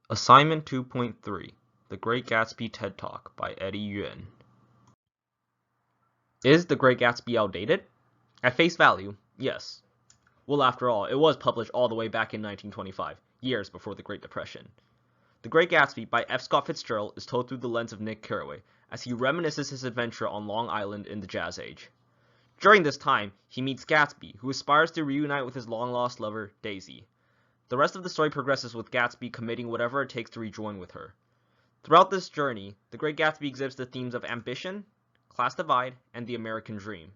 Assignment 2.3 The Great Gatsby TED Talk by EYuan. Is The Great Gatsby outdated? At face value, yes. Well, after all, it was published all the way back in 1925, years before the Great Depression. The Great Gatsby by F. Scott Fitzgerald is told through the lens of Nick Carraway, as he reminisces his adventure on Long Island in the Jazz Age. During this time, he meets Gatsby, who aspires to reunite with his long-lost lover, Daisy. The rest of the story progresses with Gatsby committing whatever it takes to rejoin with her. Throughout this journey, The Great Gatsby exhibits the themes of ambition, class divide, and the American dream.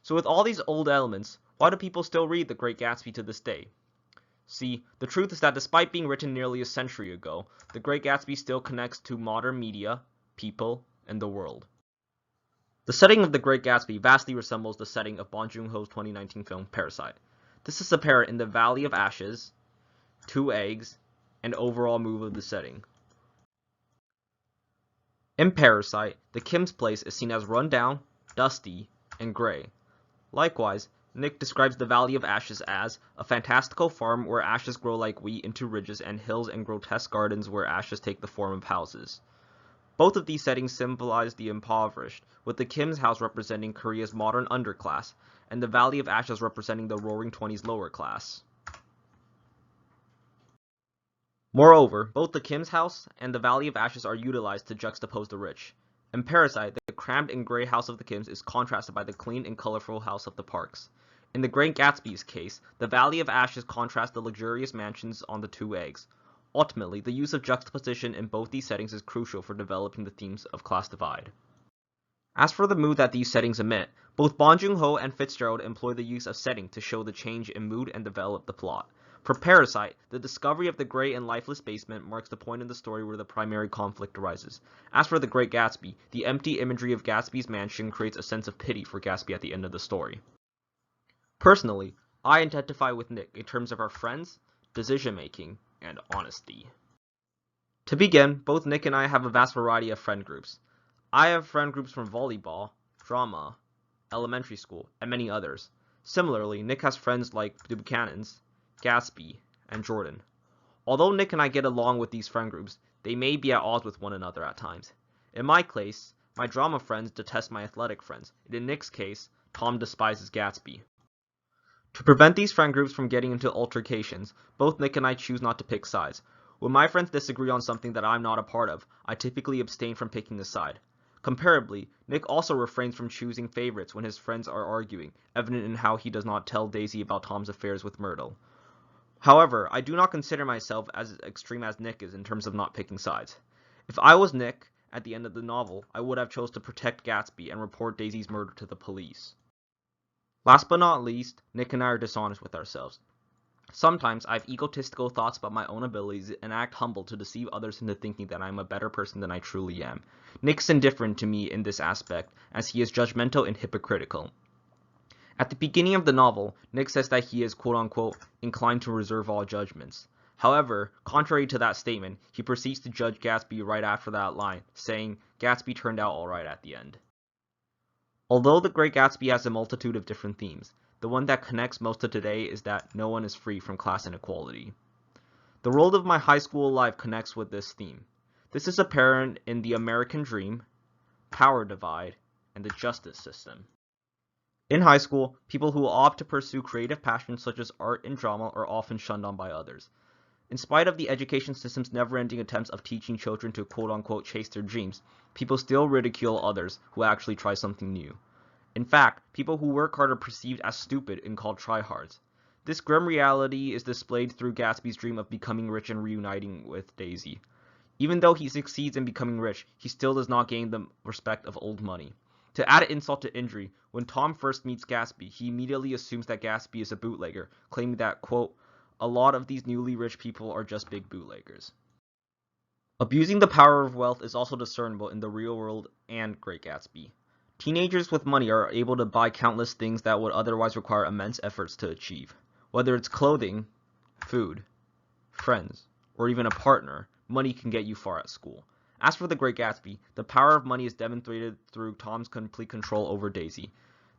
So with all these old elements, why do people still read The Great Gatsby to this day? See, the truth is that despite being written nearly a century ago, The Great Gatsby still connects to modern media, people, and the world. The setting of The Great Gatsby vastly resembles the setting of Bong Joon-ho's 2019 film Parasite. This is apparent in the Valley of Ashes, two eggs, and overall mood of the setting. In Parasite, the Kim's place is seen as run down, dusty, and gray. Likewise, Nick describes the Valley of Ashes as a fantastical farm where ashes grow like wheat into ridges and hills and grotesque gardens where ashes take the form of houses. Both of these settings symbolize the impoverished, with the Kim's house representing Korea's modern underclass, and the Valley of Ashes representing the Roaring Twenties lower class. Moreover, both the Kim's house and the Valley of Ashes are utilized to juxtapose the rich. In Parasite, the cramped and gray house of the Kims is contrasted by the clean and colorful house of the Parks. In The Great Gatsby's case, the Valley of Ashes contrasts the luxurious mansions on the two eggs. Ultimately, the use of juxtaposition in both these settings is crucial for developing the themes of class divide. As for the mood that these settings emit, both Bong Joon-ho and Fitzgerald employ the use of setting to show the change in mood and develop the plot. For Parasite, the discovery of the gray and lifeless basement marks the point in the story where the primary conflict arises. As for The Great Gatsby, the empty imagery of Gatsby's mansion creates a sense of pity for Gatsby at the end of the story. Personally, I identify with Nick in terms of our friends, decision-making, and honesty. To begin, both Nick and I have a vast variety of friend groups. I have friend groups from volleyball, drama, elementary school, and many others. Similarly, Nick has friends like the Buchanans, Gatsby, and Jordan. Although Nick and I get along with these friend groups, they may be at odds with one another at times. In my case, my drama friends detest my athletic friends, and in Nick's case, Tom despises Gatsby. To prevent these friend groups from getting into altercations, both Nick and I choose not to pick sides. When my friends disagree on something that I'm not a part of, I typically abstain from picking a side. Comparably, Nick also refrains from choosing favorites when his friends are arguing, evident in how he does not tell Daisy about Tom's affairs with Myrtle. However, I do not consider myself as extreme as Nick is in terms of not picking sides. If I was Nick, at the end of the novel, I would have chose to protect Gatsby and report Daisy's murder to the police. Last but not least, Nick and I are dishonest with ourselves. Sometimes I have egotistical thoughts about my own abilities and act humble to deceive others into thinking that I am a better person than I truly am. Nick's indifferent to me in this aspect, as he is judgmental and hypocritical. At the beginning of the novel, Nick says that he is quote-unquote inclined to reserve all judgments. However, contrary to that statement, he proceeds to judge Gatsby right after that line, saying, "Gatsby turned out alright at the end." Although The Great Gatsby has a multitude of different themes, the one that connects most to today is that no one is free from class inequality. The world of my high school life connects with this theme. This is apparent in the American dream, power divide, and the justice system. In high school, people who opt to pursue creative passions such as art and drama are often shunned on by others. In spite of the education system's never-ending attempts of teaching children to quote-unquote chase their dreams, people still ridicule others who actually try something new. In fact, people who work hard are perceived as stupid and called tryhards. This grim reality is displayed through Gatsby's dream of becoming rich and reuniting with Daisy. Even though he succeeds in becoming rich, he still does not gain the respect of old money. To add insult to injury, when Tom first meets Gatsby, he immediately assumes that Gatsby is a bootlegger, claiming that, quote, "a lot of these newly rich people are just big bootleggers." Abusing the power of wealth is also discernible in the real world and Great Gatsby. Teenagers with money are able to buy countless things that would otherwise require immense efforts to achieve. Whether it's clothing, food, friends, or even a partner, money can get you far at school. As for The Great Gatsby, the power of money is demonstrated through Tom's complete control over Daisy.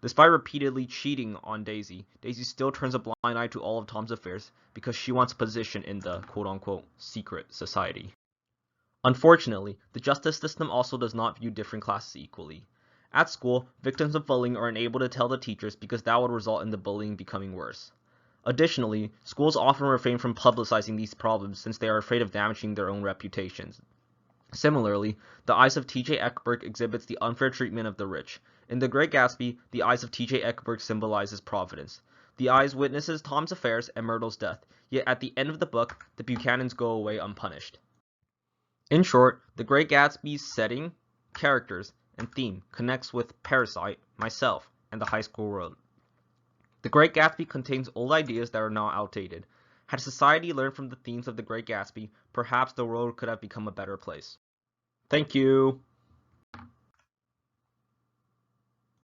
Despite repeatedly cheating on Daisy, Daisy still turns a blind eye to all of Tom's affairs because she wants a position in the quote-unquote secret society. Unfortunately, the justice system also does not view different classes equally. At school, victims of bullying are unable to tell the teachers because that would result in the bullying becoming worse. Additionally, schools often refrain from publicizing these problems since they are afraid of damaging their own reputations. Similarly, the Eyes of T.J. Eckberg exhibits the unfair treatment of the rich. In The Great Gatsby, the Eyes of T.J. Eckberg symbolizes providence. The Eyes witnesses Tom's affairs and Myrtle's death, yet at the end of the book, the Buchanans go away unpunished. In short, The Great Gatsby's setting, characters, and theme connects with Parasite, myself, and the high school world. The Great Gatsby contains old ideas that are now outdated. Had society learned from the themes of The Great Gatsby, perhaps the world could have become a better place. Thank you!